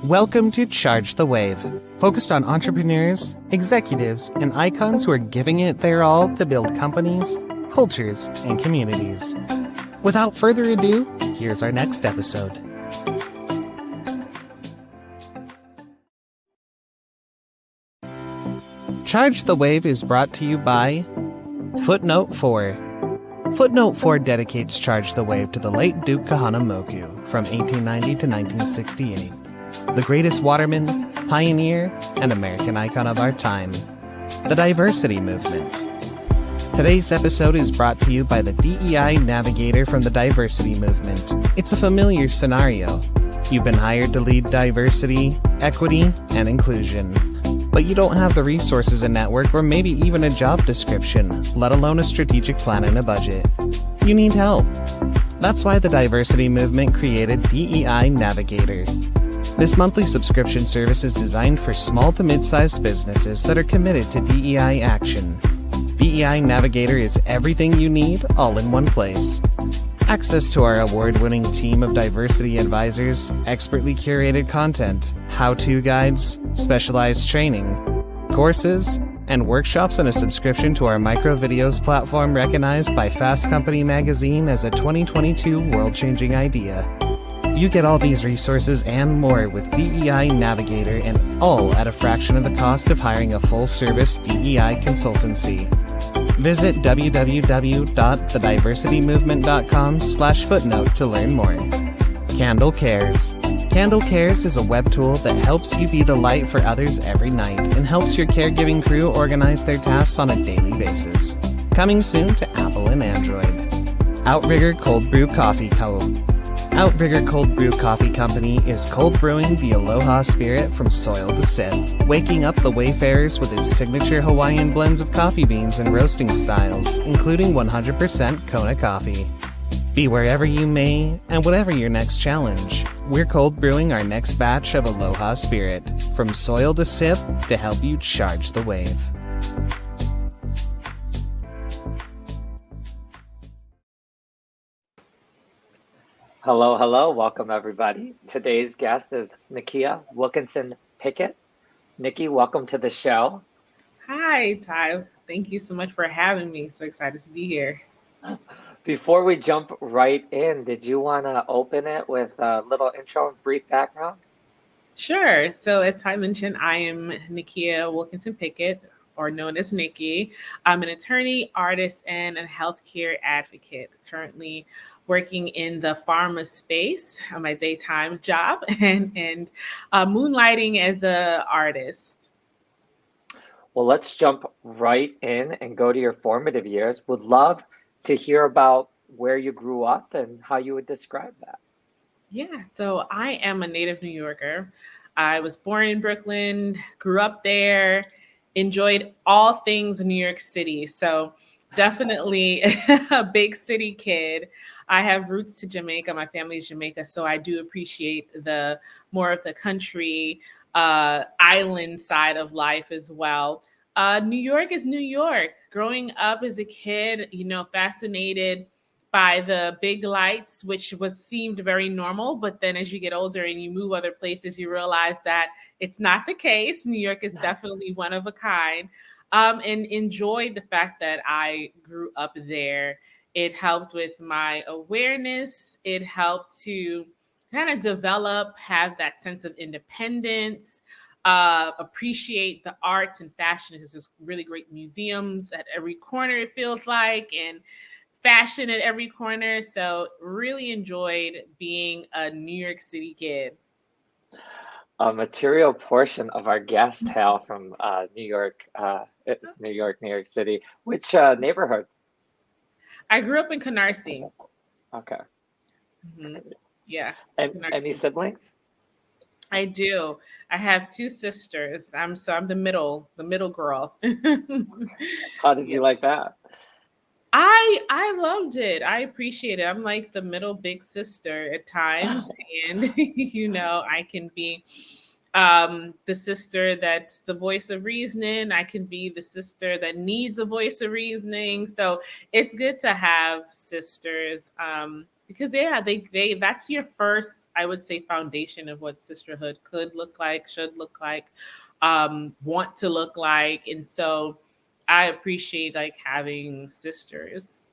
Welcome to Charge the Wave, focused on entrepreneurs, executives, and icons who are giving it their all to build companies, cultures, and communities. Without further ado, here's our next episode. Charge the Wave is brought to you by Footnote 4. Footnote 4 dedicates Charge the Wave to the late Duke Kahanamoku from 1890 to 1968. The greatest waterman, pioneer, and American icon of our time. The diversity movement. Today's episode is brought to you by the DEI navigator from the diversity movement. It's a familiar scenario. You've been hired to lead diversity, equity, and inclusion. But you don't have the resources and network or maybe even a job description, let alone a strategic plan and a budget. You need help. That's why the diversity movement created DEI Navigator. This monthly subscription service is designed for small to mid-sized businesses that are committed to DEI action. DEI Navigator is everything you need, all in one place. Access to our award-winning team of diversity advisors, expertly curated content, how-to guides, specialized training, courses, and workshops, and a subscription to our micro videos platform recognized by Fast Company magazine as a 2022 world-changing idea. You get all these resources and more with DEI Navigator, and all at a fraction of the cost of hiring a full-service DEI consultancy. Visit www.thediversitymovement.com/footnote to learn more. Candle Cares. Candle Cares is a web tool that helps you be the light for others every night and helps your caregiving crew organize their tasks on a daily basis. Coming soon to Apple and Android. Outrigger Cold Brew Coffee Co. Outrigger Cold Brew Coffee Company is cold brewing the aloha spirit from soil to sip, waking up the wayfarers with its signature Hawaiian blends of coffee beans and roasting styles, including 100% Kona coffee. Be wherever you may, and whatever your next challenge, we're cold brewing our next batch of aloha spirit, from soil to sip, to help you charge the wave. Hello. Welcome, everybody. Today's guest is Nickeyea Wilkinson-Pickett. Nicky, welcome to the show. Hi, Ty. Thank you so much for having me. So excited to be here. Before we jump right in, did you want to open it with a little intro and brief background? Sure. So as Ty mentioned, I am Nickeyea Wilkinson-Pickett, or known as Nicky. I'm an attorney, artist, and a healthcare advocate, currently working in the pharma space on my daytime job and moonlighting as an artist. Well, let's jump right in and go to your formative years. Would love to hear about where you grew up and how you would describe that. Yeah, so I am a native New Yorker. I was born in Brooklyn, grew up there, enjoyed all things New York City. So definitely a big city kid. I have roots to Jamaica. My family is Jamaica, so I do appreciate the more of the country island side of life as well. New York is New York. Growing up as a kid, fascinated by the big lights, which seemed very normal. But then as you get older and you move other places, you realize that it's not the case. New York is definitely one of a kind. And enjoyed the fact that I grew up there. It helped with my awareness. It helped to kind of develop, have that sense of independence, appreciate the arts and fashion, because there's really great museums at every corner, it feels like, and fashion at every corner. So really enjoyed being a New York City kid. A material portion of our guest hail from New York City. Which neighborhood? I grew up in Canarsie. Okay. Mm-hmm. Yeah. And any siblings? I do. I have two sisters. I'm the middle girl. How did you like that? I loved it. I appreciate it. I'm like the middle big sister at times, and I can be the sister that's the voice of reasoning. I can be the sister that needs a voice of reasoning. So it's good to have sisters. because they that's your first, I would say, foundation of what sisterhood could look like, should look like, want to look like. And so I appreciate like having sisters.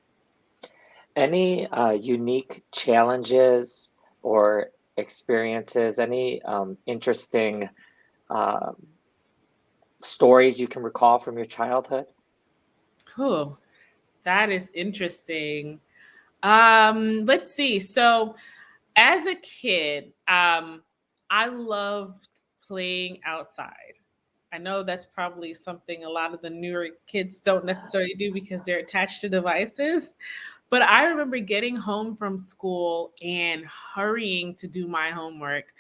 Any unique challenges or experiences? Any interesting um, stories you can recall from your childhood? Oh, that is interesting. Let's see. So as a kid, I loved playing outside. I know that's probably something a lot of the newer kids don't necessarily do because they're attached to devices. But I remember getting home from school and hurrying to do my homework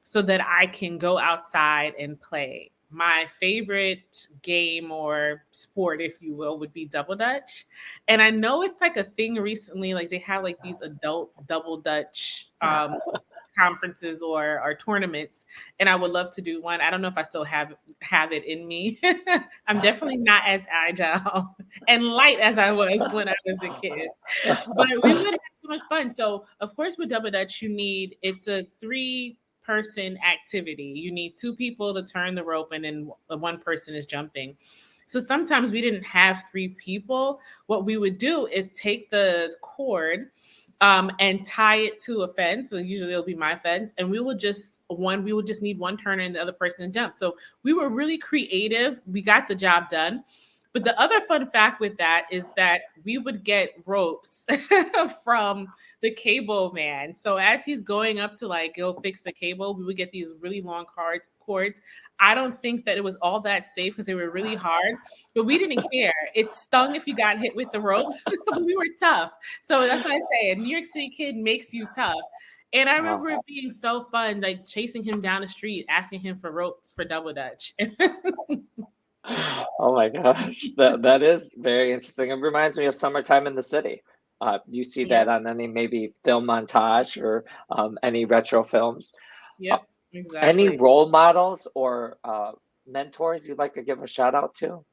so that I can go outside and play. My favorite game or sport, if you will, would be double dutch. And I know it's like a thing recently, like they have like these adult double dutch conferences or tournaments, and I would love to do one. I don't know if I still have it in me. I'm definitely not as agile and light as I was when I was a kid, but we would have so much fun. So of course with double dutch it's a 3-person activity. You need 2 people to turn the rope and then one person is jumping. So sometimes we didn't have 3 people. What we would do is take the cord and tie it to a fence. So usually it'll be my fence, and we would just need one turner and the other person to jump. So we were really creative. We got the job done. But the other fun fact with that is that we would get ropes from the cable man. So as he's going up to like go fix the cable, we would get these really long cords. I don't think that it was all that safe because they were really hard, but we didn't care. It stung if you got hit with the rope, but we were tough. So that's what I say. A New York City kid makes you tough. And I remember it being so fun, like chasing him down the street, asking him for ropes for double dutch. Oh my gosh, that is very interesting. It reminds me of Summertime in the City. You see Yep. that on any maybe film montage or any retro films. Uh, Yep. any Exactly. role models or mentors you'd like to give a shout out to?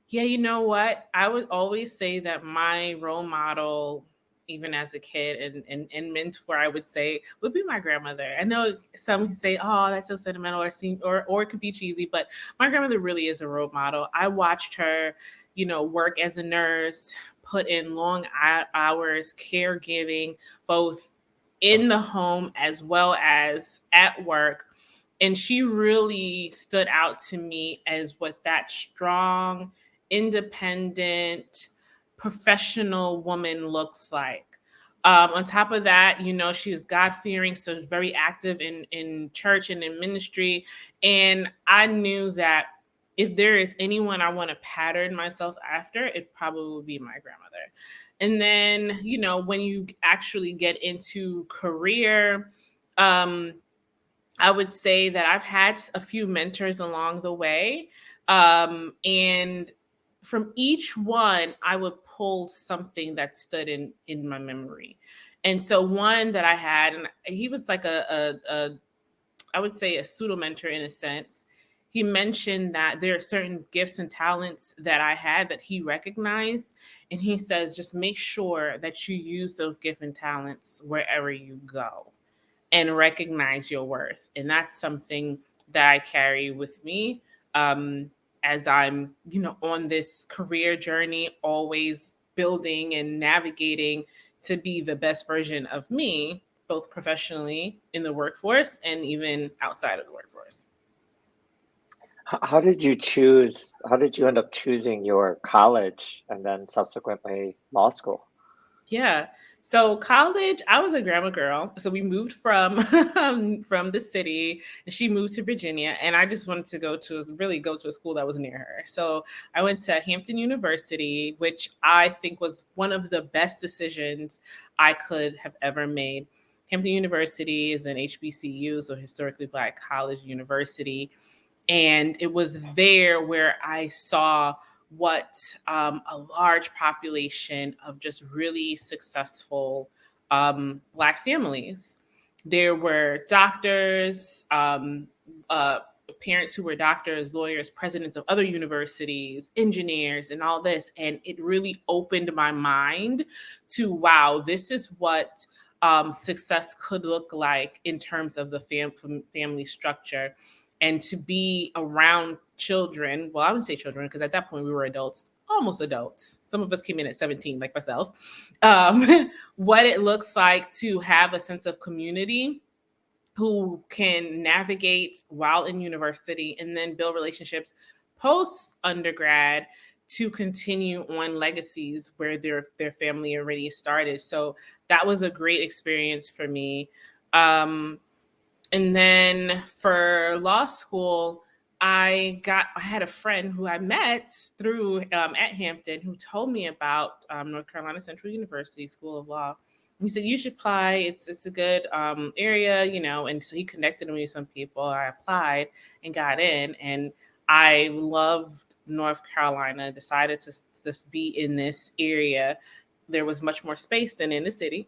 Yeah, you know what? I would always say that my role model, even as a kid and mentor, I would say would be my grandmother. I know some say, "Oh, that's so sentimental," or it could be cheesy, but my grandmother really is a role model. I watched her, work as a nurse, put in long hours, caregiving, both in the home as well as at work. And she really stood out to me as what that strong, independent, professional woman looks like. On top of that, she was God fearing, so very active in church and in ministry. And I knew that if there is anyone I want to pattern myself after, it probably would be my grandmother. And then, when you actually get into career, um, I would say that I've had a few mentors along the way. And from each one, I would pull something that stood in my memory. And so one that I had, and he was like I would say a pseudo mentor in a sense. He mentioned that there are certain gifts and talents that I had that he recognized. And he says, just make sure that you use those gifts and talents wherever you go and recognize your worth. And that's something that I carry with me as I'm, on this career journey, always building and navigating to be the best version of me, both professionally in the workforce and even outside of the workforce. How did you choose? How did you end up choosing your college and then subsequently law school? Yeah. So college, I was a grammar girl. So we moved from from the city, and she moved to Virginia, and I just wanted to go to a school that was near her. So I went to Hampton University, which I think was one of the best decisions I could have ever made. Hampton University is an HBCU, so historically Black college university. And it was there where I saw what a large population of just really successful Black families. There were doctors, parents who were doctors, lawyers, presidents of other universities, engineers, and all this. And it really opened my mind to, wow, this is what success could look like in terms of the family structure. And to be around children, well, I wouldn't say children, because at that point we were adults, almost adults. Some of us came in at 17, like myself. What it looks like to have a sense of community, who can navigate while in university and then build relationships post undergrad to continue on legacies where their family already started. So that was a great experience for me. And then for law school, I had a friend who I met through at Hampton who told me about North Carolina Central University School of Law. He said, you should apply. It's a good area, and so he connected me with some people. I applied and got in, and I loved North Carolina, decided to just be in this area. There was much more space than in the city.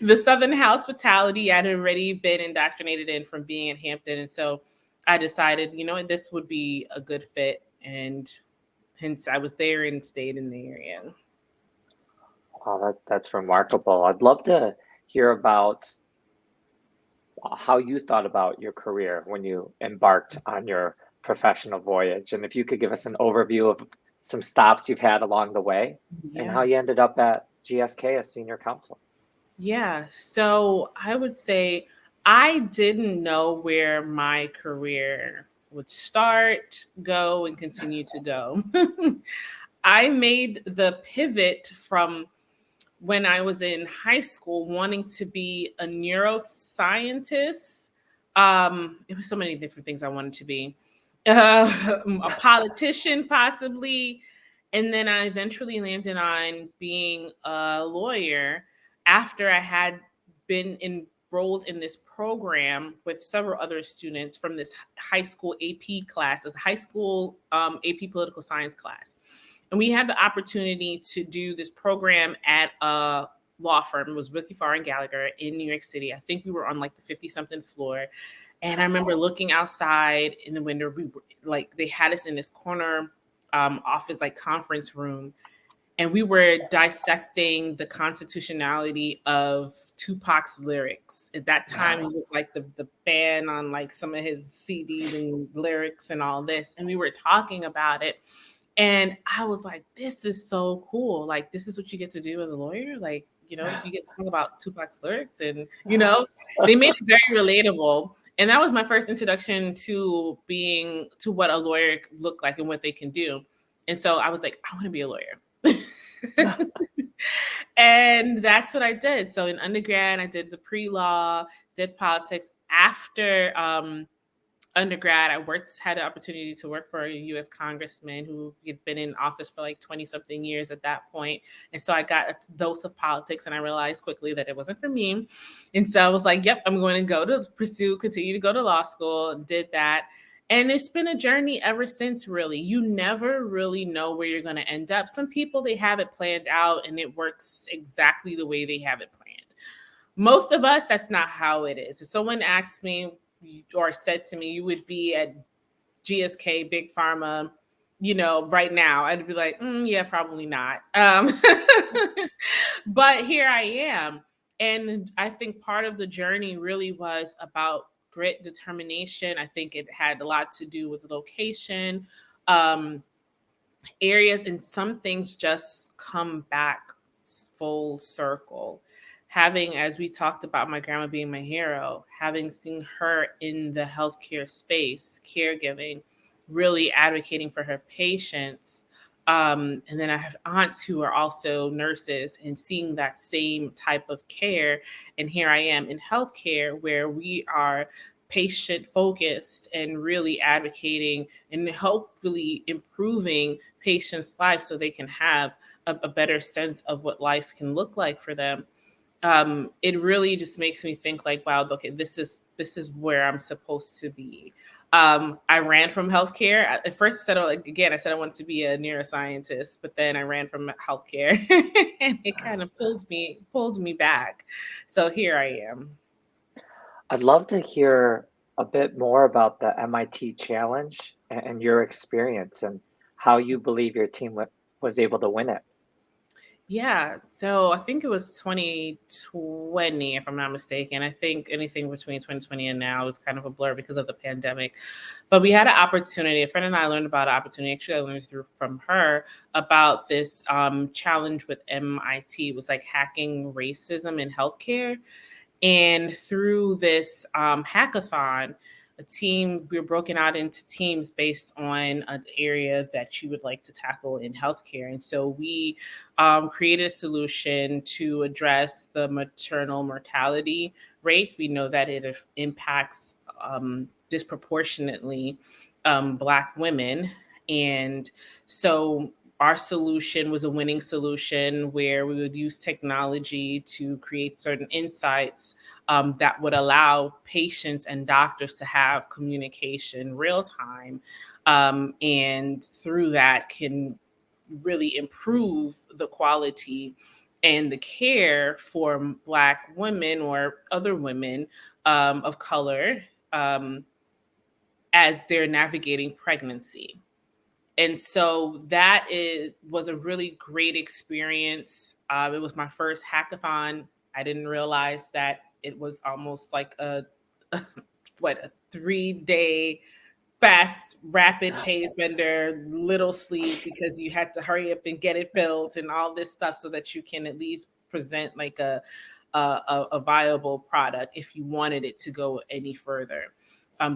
The Southern hospitality I'd already been indoctrinated in from being at Hampton. And so I decided, this would be a good fit. And hence I was there and stayed in the area. Oh, that's remarkable. I'd love to hear about how you thought about your career when you embarked on your professional voyage. And if you could give us an overview of some stops you've had along the way and how you ended up at GSK as senior counsel. Yeah. So I would say I didn't know where my career would start, go, and continue to go. I made the pivot from when I was in high school wanting to be a neuroscientist. It was so many different things I wanted to be. A politician, possibly. And then I eventually landed on being a lawyer after I had been enrolled in this program with several other students from this high school AP class, as a high school AP political science class. And we had the opportunity to do this program at a law firm. It was Wilkie Farr and Gallagher in New York City. I think we were on like the 50-something floor. And I remember looking outside in the window. We were like, they had us in this corner office, like conference room. And we were dissecting the constitutionality of Tupac's lyrics. At that time, it was like the ban on like some of his CDs and lyrics and all this. And we were talking about it. And I was like, this is so cool. Like, this is what you get to do as a lawyer. Like, you get to talk about Tupac's lyrics. And, they made it very relatable. And that was my first introduction to what a lawyer looked like and what they can do. And so I was like, I want to be a lawyer. And that's what I did. So in undergrad, I did the pre-law, did politics. After undergrad, I had an opportunity to work for a U.S. congressman who had been in office for like 20-something years at that point. And so I got a dose of politics, and I realized quickly that it wasn't for me. And so I was like, yep, I'm going to continue to go to law school, did that. And it's been a journey ever since, really. You never really know where you're going to end up. Some people, they have it planned out and it works exactly the way they have it planned. Most of us, that's not how it is. If someone asked me or said to me, you would be at GSK, Big Pharma, right now, I'd be like, yeah, probably not. But here I am. And I think part of the journey really was about grit, determination. I think it had a lot to do with location, areas, and some things just come back full circle. Having, as we talked about, my grandma being my hero, having seen her in the healthcare space, caregiving, really advocating for her patients. And then I have aunts who are also nurses and seeing that same type of care. And here I am in healthcare where we are patient focused and really advocating and hopefully improving patients' lives so they can have a better sense of what life can look like for them. It really just makes me think like, wow, okay, this is where I'm supposed to be. I ran from healthcare. At first I said I wanted to be a neuroscientist, but then I ran from healthcare and it kind of pulled me back. So here I am. I'd love to hear a bit more about the MIT challenge and your experience and how you believe your team was able to win it? Yeah, so I think it was 2020, if I'm not mistaken. I think anything between 2020 and now is kind of a blur because of the pandemic. But we had an opportunity. A friend and I learned about an opportunity. Actually, I learned through from her about this challenge with MIT. It was like hacking racism in healthcare. And through this hackathon, we were broken out into teams based on an area that you would like to tackle in healthcare. And so we created a solution to address the maternal mortality rate. We know that it impacts disproportionately Black women. And so our solution was a winning solution where we would use technology to create certain insights that would allow patients and doctors to have communication real time. And through that can really improve the quality and the care for Black women or other women of color as they're navigating pregnancy. And so was a really great experience. It was my first hackathon. I didn't realize that it was almost like a 3-day fast, rapid pace bender, little sleep because you had to hurry up and get it built and all this stuff so that you can at least present like a viable product if you wanted it to go any further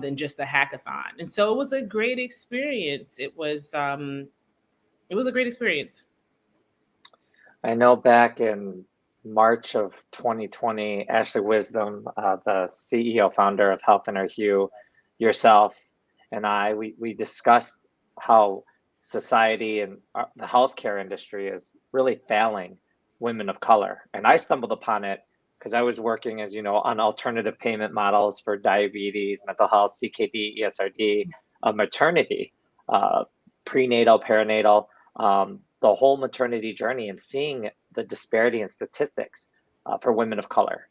than just a hackathon. And so it was a great experience. It was a great experience. I know back in March of 2020, Ashley Wisdom, the CEO founder of Health and Hue, yourself and we discussed how society and the healthcare industry is really failing women of color. And I stumbled upon it because I was working, as you know, on alternative payment models for diabetes, mental health, CKD, ESRD, maternity, prenatal, perinatal, the whole maternity journey, and seeing the disparity in statistics for women of color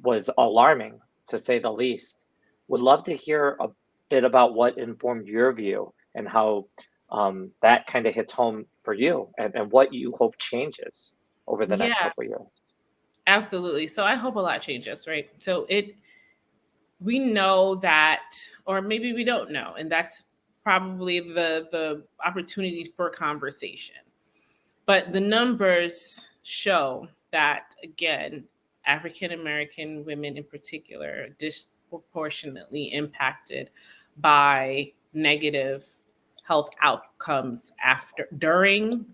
was alarming, to say the least. Would love to hear a bit about what informed your view and how that kind of hits home for you and what you hope changes over the next Yeah, couple of years. absolutely. So I hope a lot changes, right? We know that, or maybe we don't know, and that's probably the opportunity for conversation. But the numbers show that, again, African American women in particular are disproportionately impacted by negative health outcomes during,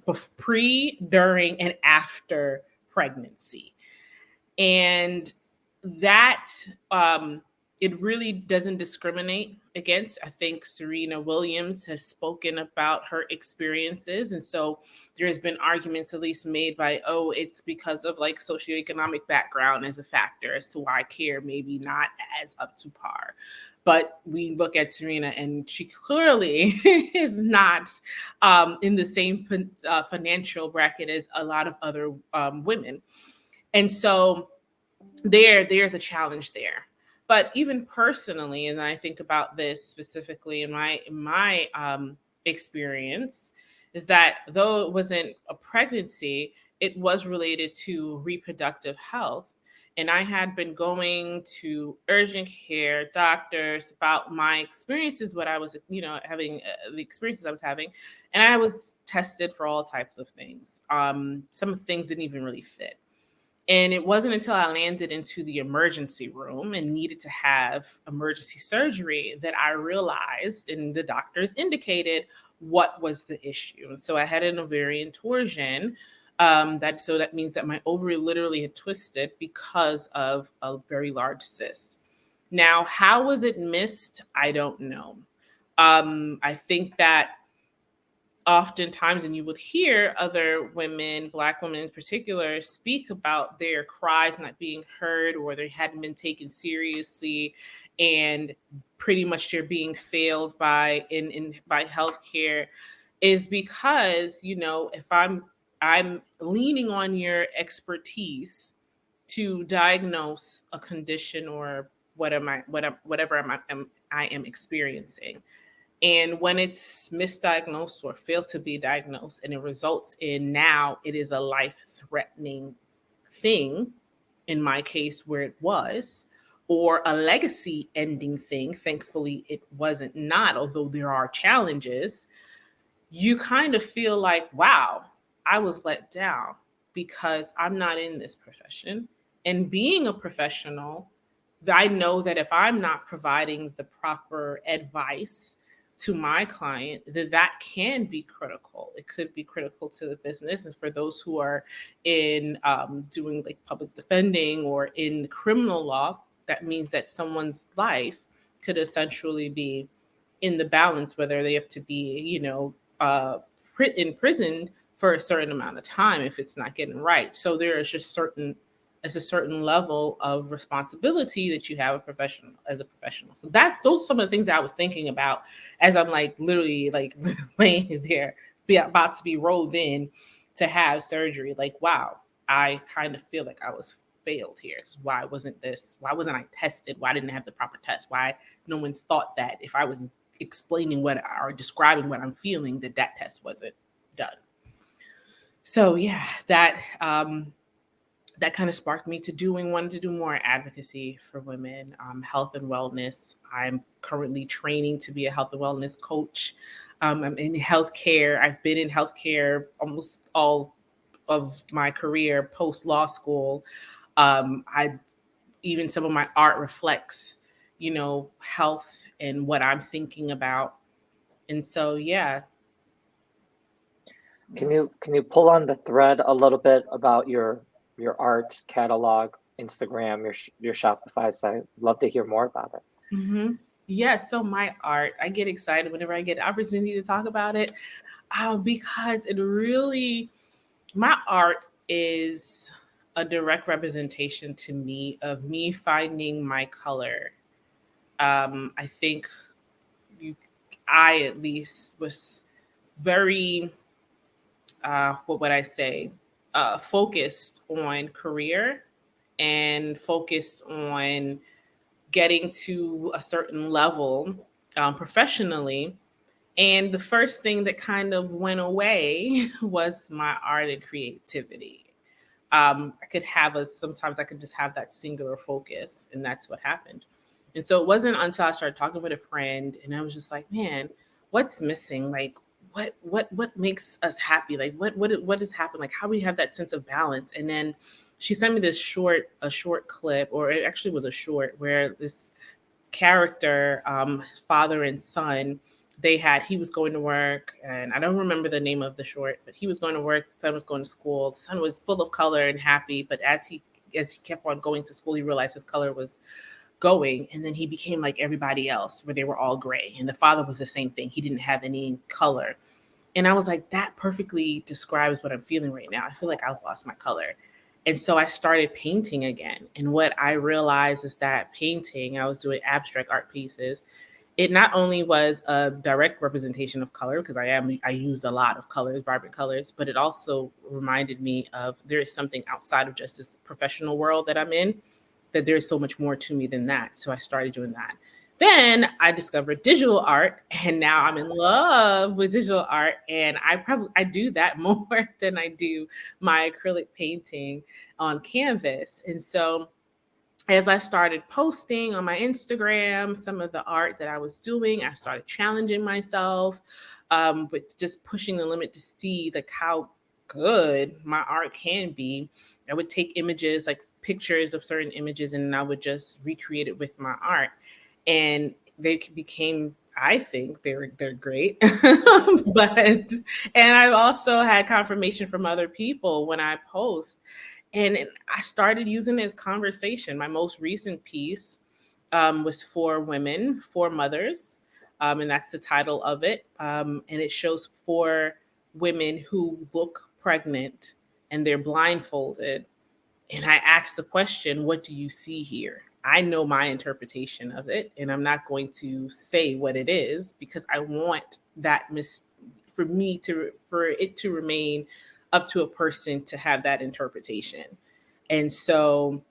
and after pregnancy. And that it really doesn't discriminate against. I think Serena Williams has spoken about her experiences. And so there has been arguments at least made by, oh, it's because of like socioeconomic background as a factor as to why care maybe not as up to par. But we look at Serena and she clearly is not in the same financial bracket as a lot of other women. And so there's a challenge there. But even personally, and I think about this specifically in my experience, is that though it wasn't a pregnancy, it was related to reproductive health. And I had been going to urgent care doctors about my experiences, what I was, having the experiences I was having. And I was tested for all types of things. Some things didn't even really fit. And it wasn't until I landed into the emergency room and needed to have emergency surgery that I realized, and the doctors indicated what was the issue. And so I had an ovarian torsion. That means that my ovary literally had twisted because of a very large cyst. Now, how was it missed? I don't know. I think that oftentimes, and you would hear other women, Black women in particular, speak about their cries not being heard or they hadn't been taken seriously, and pretty much they're being failed by healthcare, is because if I'm leaning on your expertise to diagnose a condition or I am experiencing. And when it's misdiagnosed or failed to be diagnosed, and it results in now it is a life-threatening thing, in my case, where it was, or a legacy ending thing, thankfully it wasn't not, although there are challenges, you kind of feel like, wow, I was let down because I'm not in this profession. And being a professional, I know that if I'm not providing the proper advice to my client, that can be critical. It could be critical to the business. And for those who are in doing like public defending or in criminal law, that means that someone's life could essentially be in the balance, whether they have to be, imprisoned for a certain amount of time if it's not getting right. So there is just a certain level of responsibility that you have as a professional. So those are some of the things that I was thinking about as I'm like literally like laying there, about to be rolled in to have surgery. Like, wow, I kind of feel like I was failed here. Why wasn't I tested? Why didn't I have the proper test? Why no one thought that if I was explaining or describing what I'm feeling, that test wasn't done. So yeah, that kind of sparked me to wanted to do more advocacy for women, health and wellness. I'm currently training to be a health and wellness coach. I'm in healthcare. I've been in healthcare almost all of my career post law school. Even some of my art reflects, health and what I'm thinking about. And so, yeah. Can you pull on the thread a little bit about your art catalog, Instagram, your Shopify site? Love to hear more about it. Mm-hmm. Yeah. So my art, I get excited whenever I get the opportunity to talk about it, because my art is a direct representation to me of me finding my color. I think I at least was very, what would I say, focused on career and focused on getting to a certain level professionally. And the first thing that kind of went away was my art and creativity. Sometimes I could just have that singular focus, and that's what happened. And so it wasn't until I started talking with a friend and I was just like, man, what's missing? Like, what makes us happy? Like, what has happened? Like, how do we have that sense of balance? And then she sent me a short clip, or it actually was a short, where this character, father and son, he was going to work, and I don't remember the name of the short, but he was going to work, the son was going to school, the son was full of color and happy, but as he kept on going to school, he realized his color was going, and then he became like everybody else, where they were all gray, and the father was the same thing. He didn't have any color. And I was like, that perfectly describes what I'm feeling right now. I feel like I've lost my color. And so I started painting again. And what I realized is that painting, I was doing abstract art pieces. It not only was a direct representation of color, because I use a lot of colors, vibrant colors, but it also reminded me of there is something outside of just this professional world that I'm in, that there's so much more to me than that. So I started doing that. Then I discovered digital art, and now I'm in love with digital art. And I do that more than I do my acrylic painting on canvas. And so as I started posting on my Instagram some of the art that I was doing, I started challenging myself with just pushing the limit to see like how good my art can be. I would take images, like pictures of certain images, and I would just recreate it with my art. And they became, I think they're great. And I've also had confirmation from other people when I post. And I started using it as conversation. My most recent piece was for women, for mothers. And that's the title of it. And it shows 4 women who look pregnant and they're blindfolded. And I asked the question, what do you see here? I know my interpretation of it, and I'm not going to say what it is because I want that for it to remain up to a person to have that interpretation. And so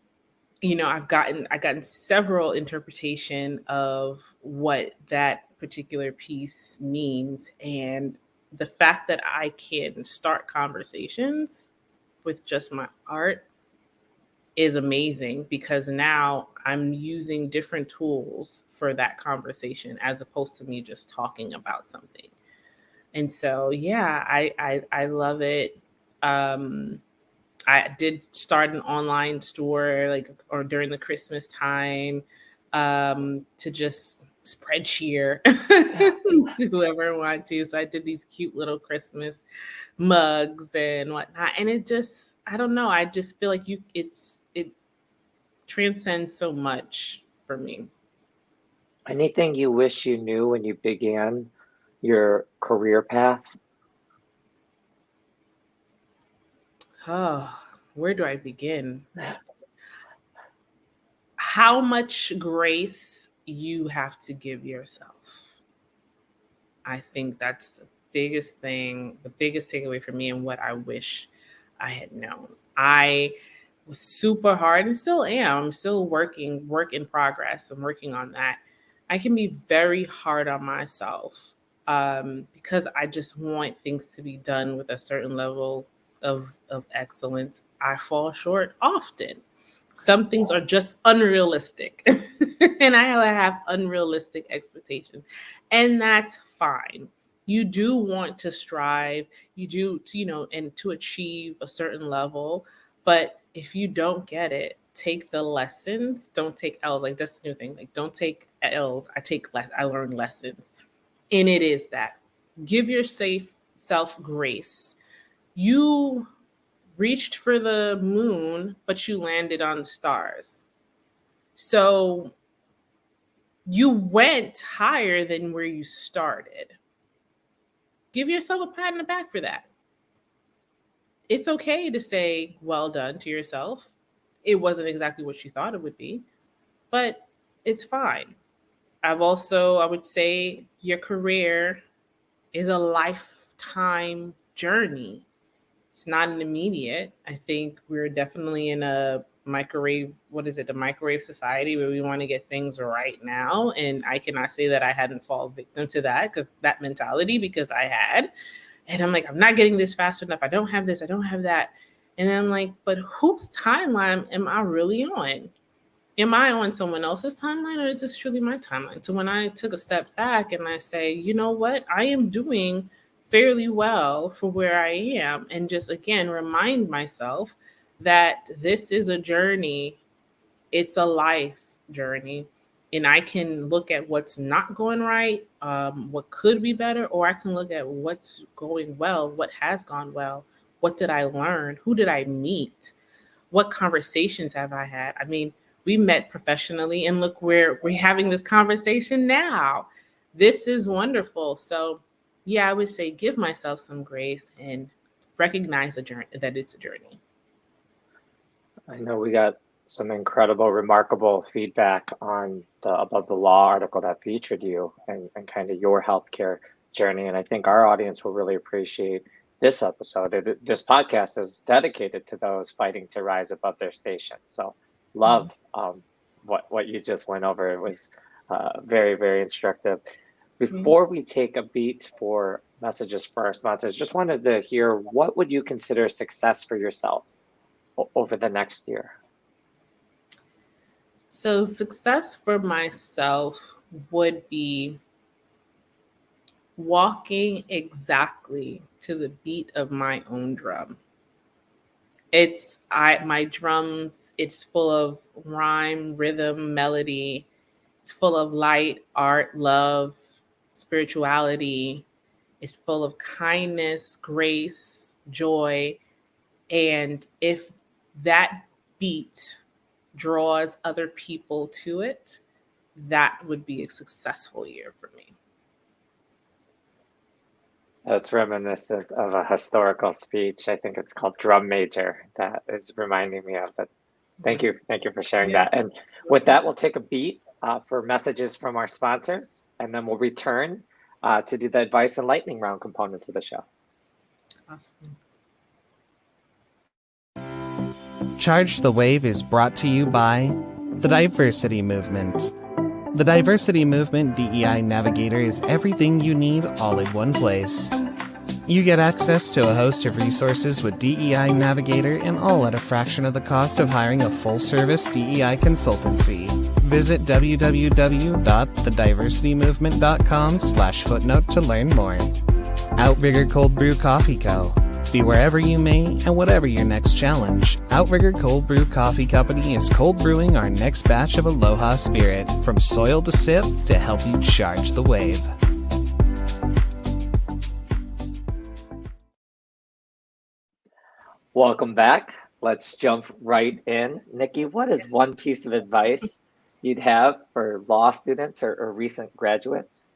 I've gotten several interpretation of what that particular piece means, and the fact that I can start conversations with just my art is amazing, because now I'm using different tools for that conversation as opposed to me just talking about something. And so, yeah, I love it. I did start an online store or during the Christmas time, to just spread cheer to whoever wanted to. So I did these cute little Christmas mugs and whatnot. And it just, I don't know. I just feel like it transcends so much for me. Anything you wish you knew when you began your career path? Oh, where do I begin? How much grace you have to give yourself. I think that's the biggest thing, the biggest takeaway for me, and what I wish I had known. I was super hard and still am. I'm still working, work in progress. I'm working on that. I can be very hard on myself, because I just want things to be done with a certain level of excellence. I fall short often. Some things are just unrealistic, and I have unrealistic expectations, and that's fine. You do want to strive, you do to, and to achieve a certain level, but if you don't get it, take the lessons. Don't take L's. Like, that's the new thing. Like, don't take L's. I learn lessons, and it is that. Give your self grace. You reached for the moon, but you landed on the stars. So you went higher than where you started. Give yourself a pat on the back for that. It's okay to say well done to yourself. It wasn't exactly what you thought it would be, but it's fine. I would say your career is a lifetime journey. It's not an immediate. I think we're definitely in a microwave, the microwave society, where we want to get things right now. And I cannot say that I hadn't fallen victim to that mentality, because I had. And I'm like, I'm not getting this fast enough. I don't have this, I don't have that. And then I'm like, but whose timeline am I really on? Am I on someone else's timeline, or is this truly my timeline? So when I took a step back and I say, you know what, I am doing fairly well for where I am, and just again remind myself that this is a journey, it's a life journey, and I can look at what's not going right, what could be better, or I can look at what's going well, what has gone well, what did I learn, who did I meet, what conversations have I had? I mean, we met professionally, and look where we're having this conversation now. This is wonderful. So, yeah, I would say give myself some grace and recognize the journey, that it's a journey. I know we got some incredible, remarkable feedback on the Above the Law article that featured you and kind of your healthcare journey. And I think our audience will really appreciate this episode. This podcast is dedicated to those fighting to rise above their station. So love what you just went over. It was very, very instructive. Before we take a beat for messages for our sponsors, just wanted to hear, what would you consider success for yourself over the next year? So success for myself would be walking exactly to the beat of my own drum. My drums, it's full of rhyme, rhythm, melody. It's full of light, art, love, spirituality. It's full of kindness, grace, joy. And if that beat draws other people to it, that would be a successful year for me. That's reminiscent of a historical speech. I think it's called Drum Major. That is reminding me of it. Thank you for sharing that. And with that, we'll take a beat for messages from our sponsors, and then we'll return to do the advice and lightning round components of the show. Awesome. Charge the Wave is brought to you by the Diversity Movement. The Diversity Movement DEI Navigator is everything you need all in one place. You get access to a host of resources with DEI Navigator, and all at a fraction of the cost of hiring a full-service DEI consultancy. Visit www.thediversitymovement.com/footnote to learn more. Outrigger Cold Brew Coffee Co. Be wherever you may and whatever your next challenge, Outrigger Cold Brew Coffee Company is cold brewing our next batch of Aloha Spirit, from soil to sip, to help you charge the wave. Welcome back. Let's jump right in. Nicky, what is one piece of advice you'd have for law students or recent graduates?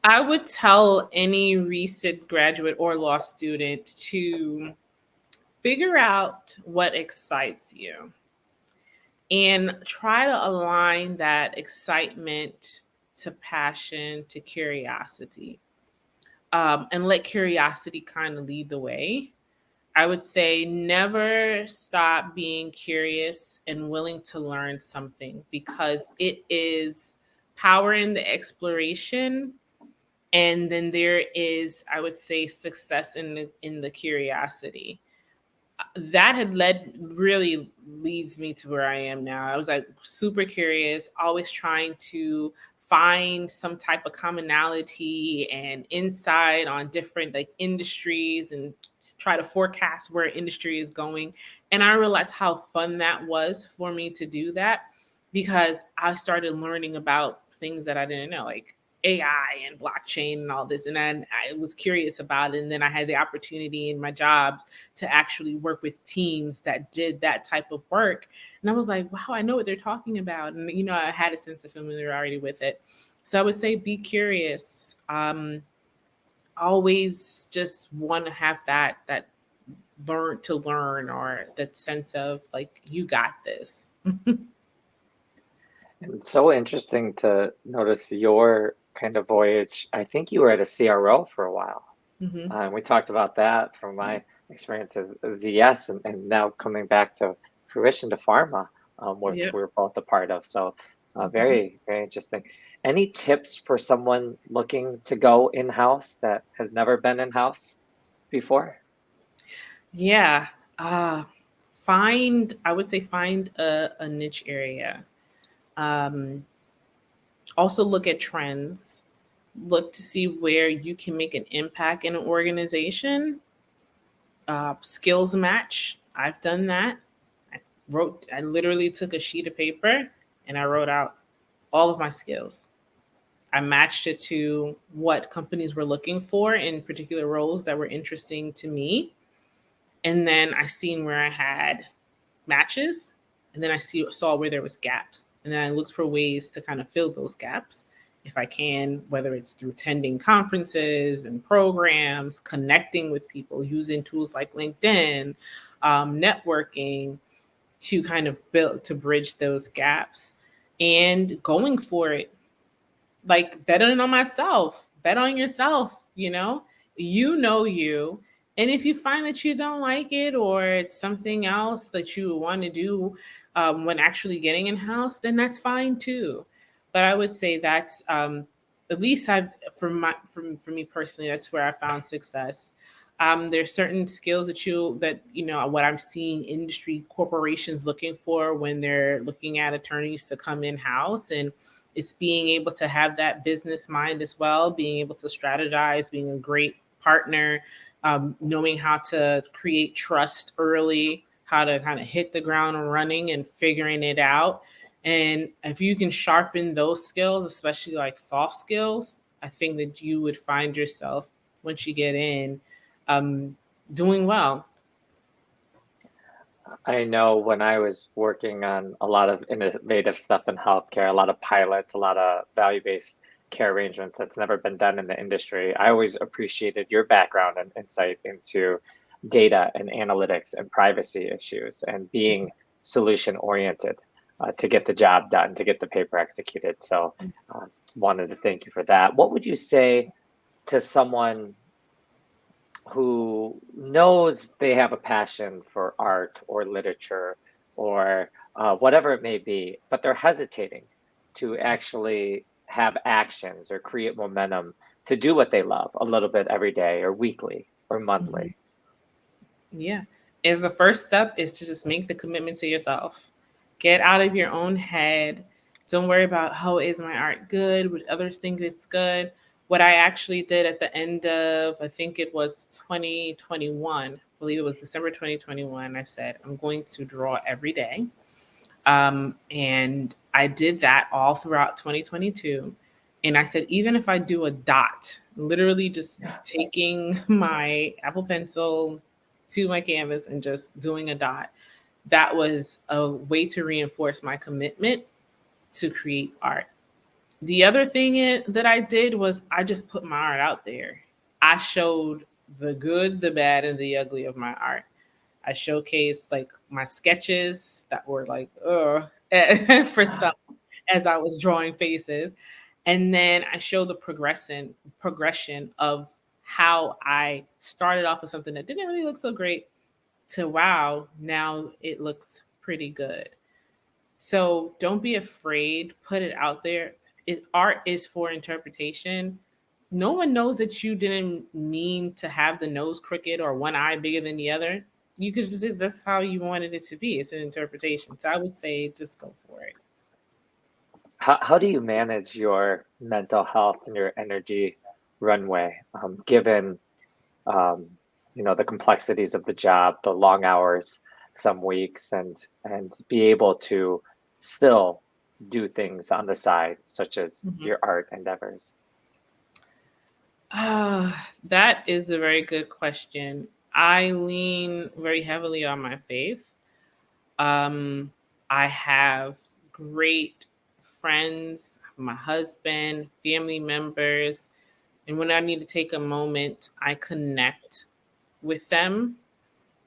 I would tell any recent graduate or law student to figure out what excites you and try to align that excitement to passion, to curiosity, and let curiosity kind of lead the way. I would say never stop being curious and willing to learn something, because it is power in the exploration. And then there is, I would say, success in the curiosity. That had really leads me to where I am now. I was like super curious, always trying to find some type of commonality and insight on different like industries and try to forecast where industry is going. And I realized how fun that was for me to do that, because I started learning about things that I didn't know, like AI and blockchain and all this. And then I was curious about it. And then I had the opportunity in my job to actually work with teams that did that type of work. And I was like, wow, I know what they're talking about. And, you know, I had a sense of familiarity with it. So I would say be curious. Always just want to have that learn to learn, or that sense of like, you got this. It's so interesting to notice your kind of voyage. I think you were at a CRO for a while. Mm-hmm. We talked about that from my experience as ZS, and now coming back to fruition to pharma, which we're both a part of. So very, very interesting. Any tips for someone looking to go in-house that has never been in-house before? Yeah. I would say find a niche area. Also look at trends. Look to see where you can make an impact in an organization. Skills match. I've done that. I literally took a sheet of paper and I wrote out all of my skills. I matched it to what companies were looking for in particular roles that were interesting to me. And then I seen where I had matches, and then I saw where there was gaps. And then I looked for ways to kind of fill those gaps if I can, whether it's through attending conferences and programs, connecting with people, using tools like LinkedIn, networking, to kind of bridge those gaps, and going for it. Like betting on myself, bet on yourself, you know you. And if you find that you don't like it, or it's something else that you want to do when actually getting in-house, then that's fine too. But I would say that's at least for me personally, that's where I found success. There's certain skills that what I'm seeing industry corporations looking for when they're looking at attorneys to come in-house, and it's being able to have that business mind as well, being able to strategize, being a great partner, knowing how to create trust early, how to kind of hit the ground running and figuring it out. And if you can sharpen those skills, especially like soft skills, I think that you would find yourself, once you get in, doing well. I know when I was working on a lot of innovative stuff in healthcare, a lot of pilots, a lot of value-based care arrangements that's never been done in the industry, I always appreciated your background and insight into data and analytics and privacy issues and being solution oriented to get the job done, to get the paper executed. So wanted to thank you for that. What would you say to someone who knows they have a passion for art or literature or whatever it may be, but they're hesitating to actually have actions or create momentum to do what they love a little bit every day or weekly or Mhm. monthly. Yeah. Is the first step is to just make the commitment to yourself. Get out of your own head. Don't worry about how is my art good? Would others think it's good? What I actually did at the end of, I think it was 2021, I believe it was December 2021, I said, I'm going to draw every day. And I did that all throughout 2022. And I said, even if I do a dot, literally just taking my Apple Pencil to my canvas and just doing a dot, that was a way to reinforce my commitment to create art. The other thing that I did was I just put my art out there. I showed the good, the bad, and the ugly of my art. I showcased like my sketches that were like, ugh, for some as I was drawing faces. And then I showed the progression of how I started off with something that didn't really look so great to wow, now it looks pretty good. So don't be afraid, put it out there. Art is for interpretation. No one knows that you didn't mean to have the nose crooked or one eye bigger than the other. You could just, that's how you wanted it to be. It's an interpretation. So I would say just go for it. How do you manage your mental health and your energy runway, given um, the complexities of the job, the long hours, some weeks, and be able to still do things on the side, such as Mhm. your art endeavors? That is a very good question. I lean very heavily on my faith. Um, I have great friends, my husband, family members, and when I need to take a moment, I connect with them.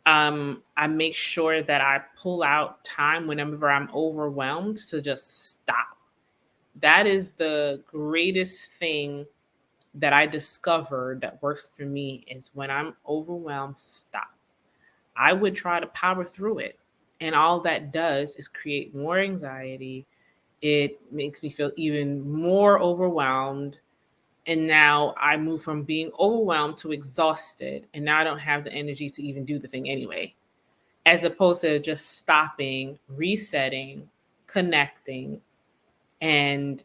I make sure that I pull out time whenever I'm overwhelmed to just stop. That is the greatest thing that I discovered that works for me is when I'm overwhelmed, stop. I would try to power through it. And all that does is create more anxiety. It makes me feel even more overwhelmed. And now I move from being overwhelmed to exhausted. And now I don't have the energy to even do the thing anyway, as opposed to just stopping, resetting, connecting. And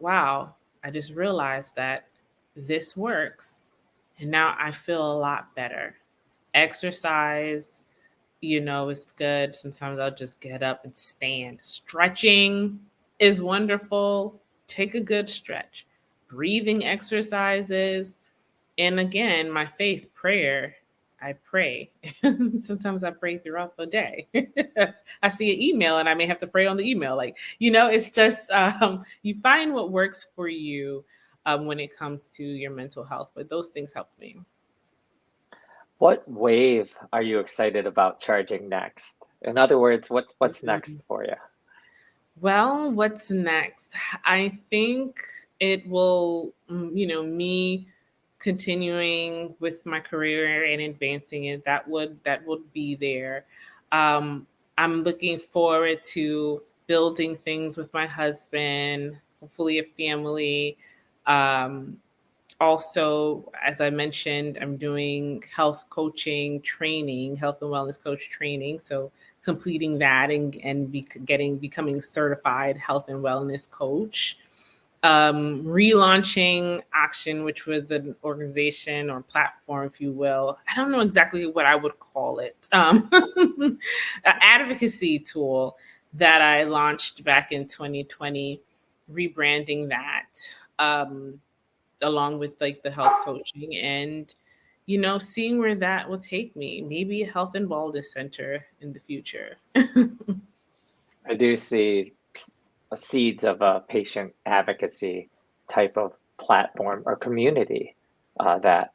wow, I just realized that this works. And now I feel a lot better. Exercise, is good. Sometimes I'll just get up and stand. Stretching is wonderful. Take a good stretch. Breathing exercises. And again, my faith, prayer. I pray. Sometimes I pray throughout the day. I see an email and I may have to pray on the email. It's just you find what works for you when it comes to your mental health. But those things help me. What wave are you excited about charging next? In other words, what's next for you? Well, what's next? I think it will, me continuing with my career and advancing it. That would be there. Um, I'm looking forward to building things with my husband, hopefully a family. Um, Also, as I mentioned, I'm doing health coaching training, health and wellness coach training. So completing that and becoming certified health and wellness coach. Relaunching Action, which was an organization or platform, if you will. I don't know exactly what I would call it. An advocacy tool that I launched back in 2020, rebranding that. Um, Along with like the health coaching and seeing where that will take me, maybe a health and wellness center in the future. I do see seeds of a patient advocacy type of platform or community that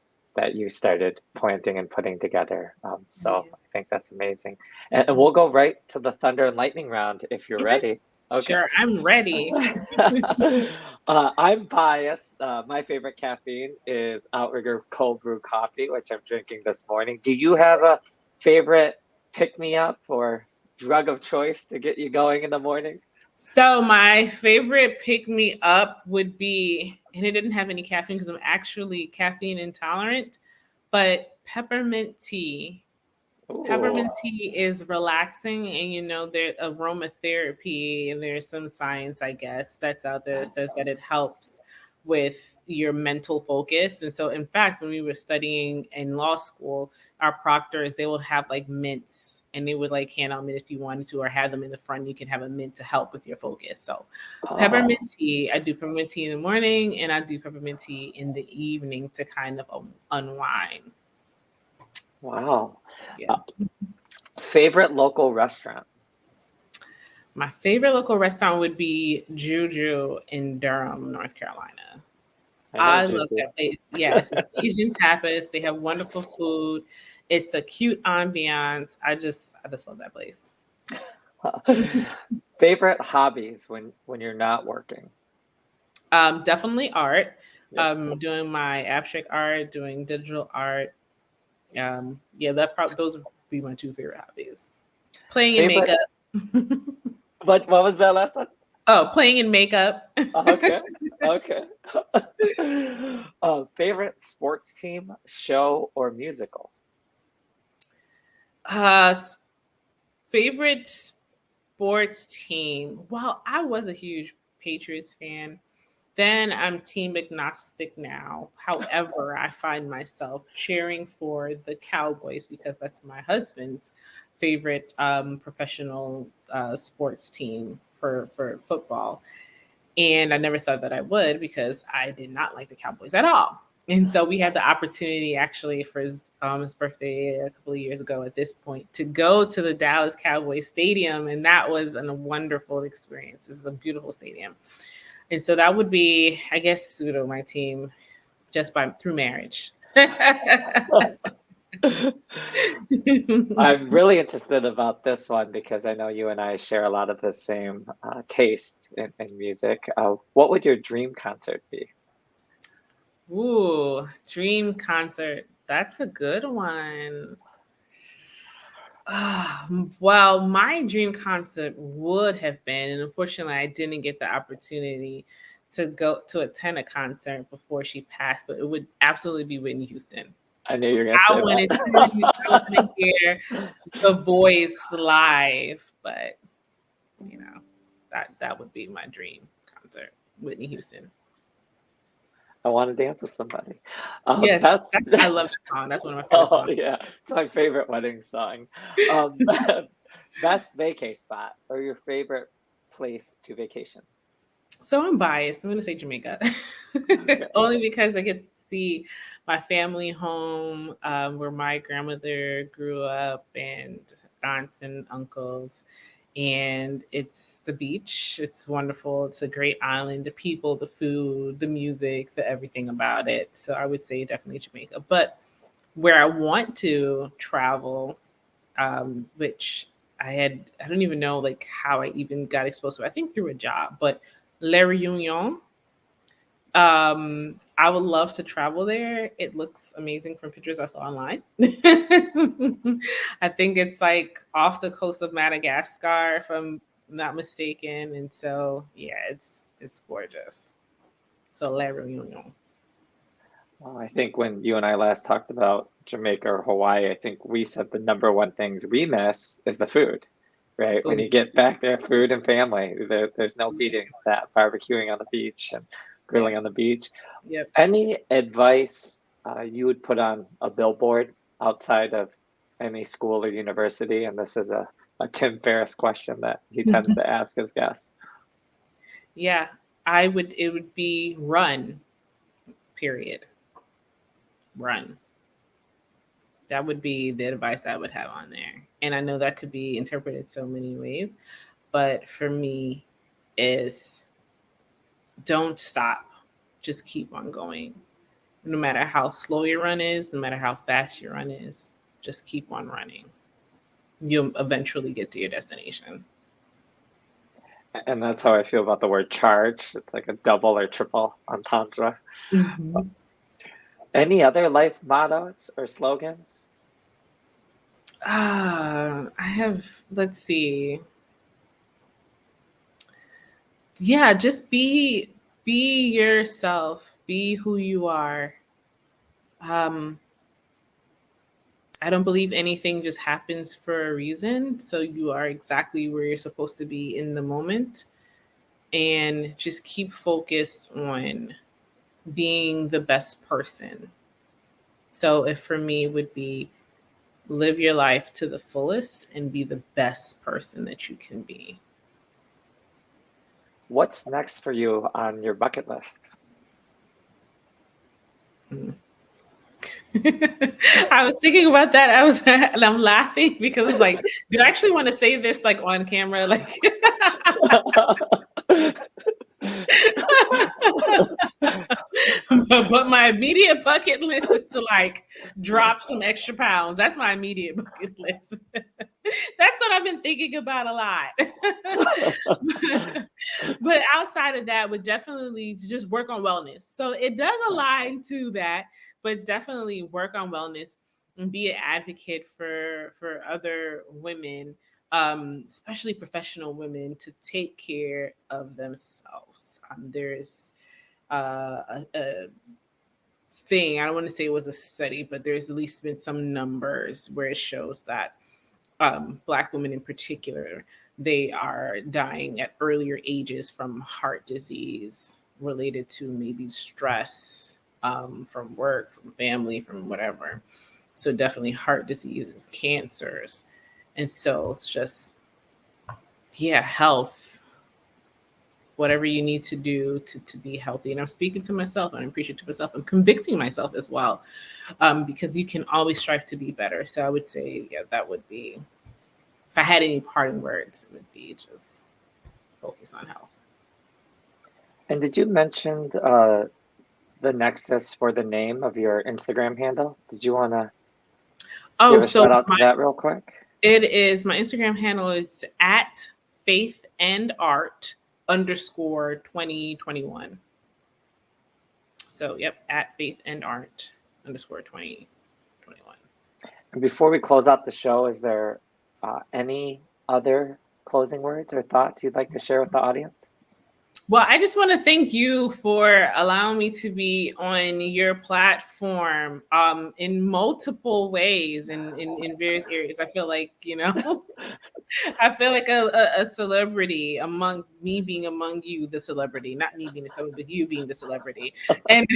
you started planting and putting together. So Yeah. I think that's amazing. And we'll go right to the thunder and lightning round if you're Okay, ready. Okay. sure, I'm ready. I'm biased. My favorite caffeine is Outrigger cold brew coffee, which I'm drinking this morning. Do you have a favorite pick me up or drug of choice to get you going in the morning? So my favorite pick me up would be, and it didn't have any caffeine because I'm actually caffeine intolerant, but peppermint tea. Ooh. Peppermint tea is relaxing, and there's aromatherapy, and there's some science, I guess, that's out there that says that it helps with your mental focus. And so, in fact, when we were studying in law school, our proctors, they would have like mints, and they would like hand out mint if you wanted to, or have them in the front. You can have a mint to help with your focus. So, Oh, peppermint tea, I do peppermint tea in the morning, and I do peppermint tea in the evening to kind of unwind. wow. Yeah. Favorite local restaurant? My favorite local restaurant would be Juju in Durham, North Carolina. I know I love Juju. that place. Yes, it's Asian tapas. They have wonderful food. It's a cute ambiance. I just love that place. Favorite hobbies when you're not working? Definitely art. Yep. Doing my abstract art, doing digital art. Yeah, those would be my two favorite hobbies. Playing in Favorite, makeup. what was that last one? Oh, playing in makeup. Okay. Okay. Favorite sports team, show, or musical? uh, Favorite sports team. Well, I was a huge Patriots fan. Then I'm team agnostic now. However, I find myself cheering for the Cowboys because that's my husband's favorite professional sports team for football. And I never thought that I would because I did not like the Cowboys at all. And so we had the opportunity actually for his birthday a couple of years ago at this point to go to the Dallas Cowboys Stadium. And that was a wonderful experience. It's a beautiful stadium. And so that would be, I guess, pseudo my team just by through marriage. I'm really interested about this one because I know you and I share a lot of the same taste in music. What would your dream concert be? Ooh, dream concert. That's a good one. Well, my dream concert would have been, and unfortunately, I didn't get the opportunity to go to attend a concert before she passed, but it would absolutely be Whitney Houston. I knew you were going to I say wanted to, I want to that. hear the voice live, but that would be my dream concert, Whitney Houston. I want to dance with somebody. Yes, Best. I love that song. That's one of my favorite Oh songs. yeah, it's my favorite wedding song. Um, best vacay spot or your favorite place to vacation? So I'm biased. I'm going to say Jamaica, Okay. only because I get to see my family home, where my grandmother grew up, and aunts and uncles. And it's the beach. It's wonderful. It's a great island. The people, the food, the music, the everything about it. So I would say definitely Jamaica. But where I want to travel, which I don't even know like how I even got exposed to it. I think through a job, but La Reunion. I would love to travel there. It looks amazing from pictures I saw online. I think it's like off the coast of Madagascar, if I'm not mistaken. And so yeah, it's gorgeous. So La Reunion. Well, I think when you and I last talked about Jamaica or Hawaii, I think we said the number one things we miss is the food, right? When Food. you get back there, food and family, there's no beating that. Barbecuing on the beach and Yeah. grilling on the beach. Yep. Any advice you would put on a billboard outside of any school or university? And this is a Tim Ferriss question that he tends to ask his guests. Yeah. It would be run, period. Run. That would be the advice I would have on there. And I know that could be interpreted so many ways, but for me is don't stop. Just keep on going. No matter how slow your run is, no matter how fast your run is, just keep on running. You'll eventually get to your destination. And that's how I feel about the word charge. It's like a double or triple entendre. Mhm. Any other life mottos or slogans? Let's see. Yeah, just be yourself, be who you are. Um, I don't believe anything just happens for a reason. So you are exactly where you're supposed to be in the moment. And just keep focused on being the best person. So if for me it would be live your life to the fullest and be the best person that you can be. What's next for you on your bucket list? I was thinking about that. And I'm laughing because it's like, do I actually want to say this like on camera? Like, but my immediate bucket list is to like drop some extra pounds. That's my immediate bucket list. That's what I've been thinking about a lot. But outside of that, would definitely just work on wellness. So it does align to that, but definitely work on wellness and be an advocate for other women, especially professional women, to take care of themselves. There's a thing, I don't want to say it was a study, but there's at least been some numbers where it shows that Black women in particular, they are dying at earlier ages from heart disease related to maybe stress, from work, from family, from whatever. So definitely heart diseases, cancers. And so it's just, yeah, health, whatever you need to do to be healthy. And I'm speaking to myself, and I'm preaching to myself. I'm convicting myself as well, because you can always strive to be better. So I would say, yeah, that would be, if I had any parting words, it would be just focus on health. And did you mention the nexus for the name of your Instagram handle? Did you want to give a shout out to that real quick? It is, my Instagram handle is at faithandart_2021. So yep, at faithandart_2021. And before we close out the show, is there any other closing words or thoughts you'd like to share with the audience? Well, I just want to thank you for allowing me to be on your platform in multiple ways and in various areas. I feel like, I feel like a celebrity among me being among you, the celebrity, not me being the celebrity, but you being the celebrity. And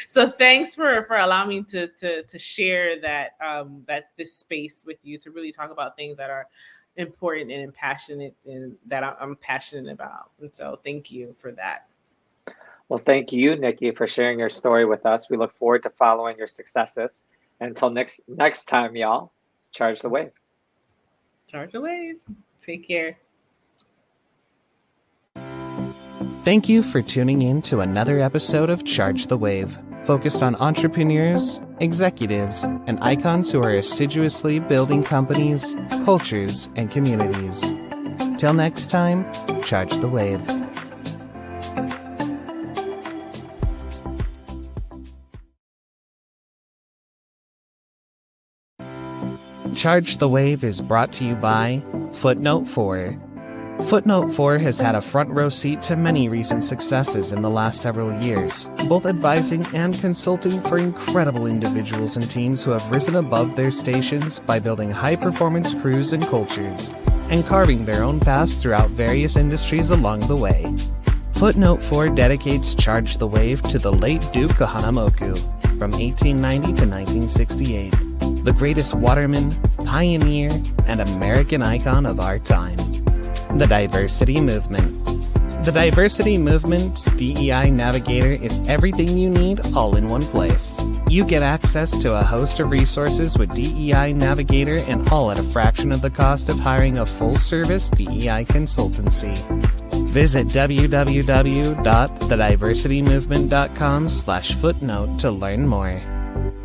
so thanks for allowing me to share that this space with you, to really talk about things that are important and passionate and that I'm passionate about. And so thank you for that. Well, thank you, Nicky, for sharing your story with us. We look forward to following your successes. Until next time, y'all, charge the wave. Charge the wave. Take care. Thank you for tuning in to another episode of Charge the Wave, focused on entrepreneurs, executives, and icons who are assiduously building companies, cultures, and communities. Till next time, charge the wave. Charge the Wave is brought to you by Footnote 4. Footnote 4 has had a front row seat to many recent successes in the last several years, both advising and consulting for incredible individuals and teams who have risen above their stations by building high-performance crews and cultures, and carving their own paths throughout various industries along the way. Footnote 4 dedicates Charge the Wave to the late Duke Kahanamoku from 1890 to 1968, the greatest waterman, pioneer, and American icon of our time. The Diversity Movement. The Diversity Movement's DEI Navigator is everything you need all in one place. You get access to a host of resources with DEI Navigator, and all at a fraction of the cost of hiring a full-service DEI consultancy. Visit www.thediversitymovement.com/footnote to learn more.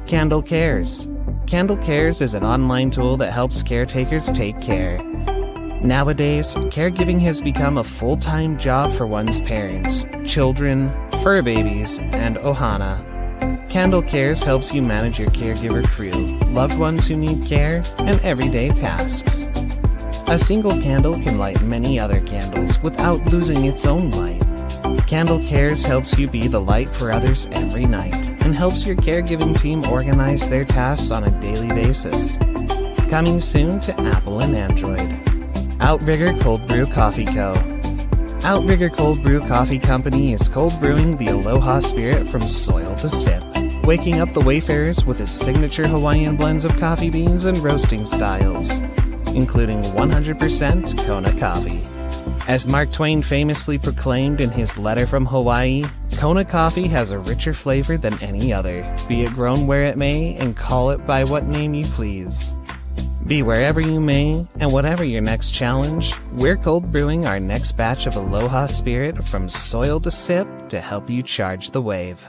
Candle Cares. Candle Cares is an online tool that helps caretakers take care. Nowadays, caregiving has become a full-time job for one's parents, children, fur babies, and ohana. Candle Cares helps you manage your caregiver crew, loved ones who need care, and everyday tasks. A single candle can light many other candles without losing its own light. Candle Cares helps you be the light for others every night and helps your caregiving team organize their tasks on a daily basis. Coming soon to Apple and Android. Outrigger Cold Brew Coffee Co. Outrigger Cold Brew Coffee Company is cold brewing the Aloha spirit from soil to sip, waking up the wayfarers with its signature Hawaiian blends of coffee beans and roasting styles, including 100% Kona coffee. As Mark Twain famously proclaimed in his letter from Hawaii, Kona coffee has a richer flavor than any other, be it grown where it may, and call it by what name you please. Be wherever you may, and whatever your next challenge, we're cold brewing our next batch of Aloha spirit from soil to sip to help you charge the wave.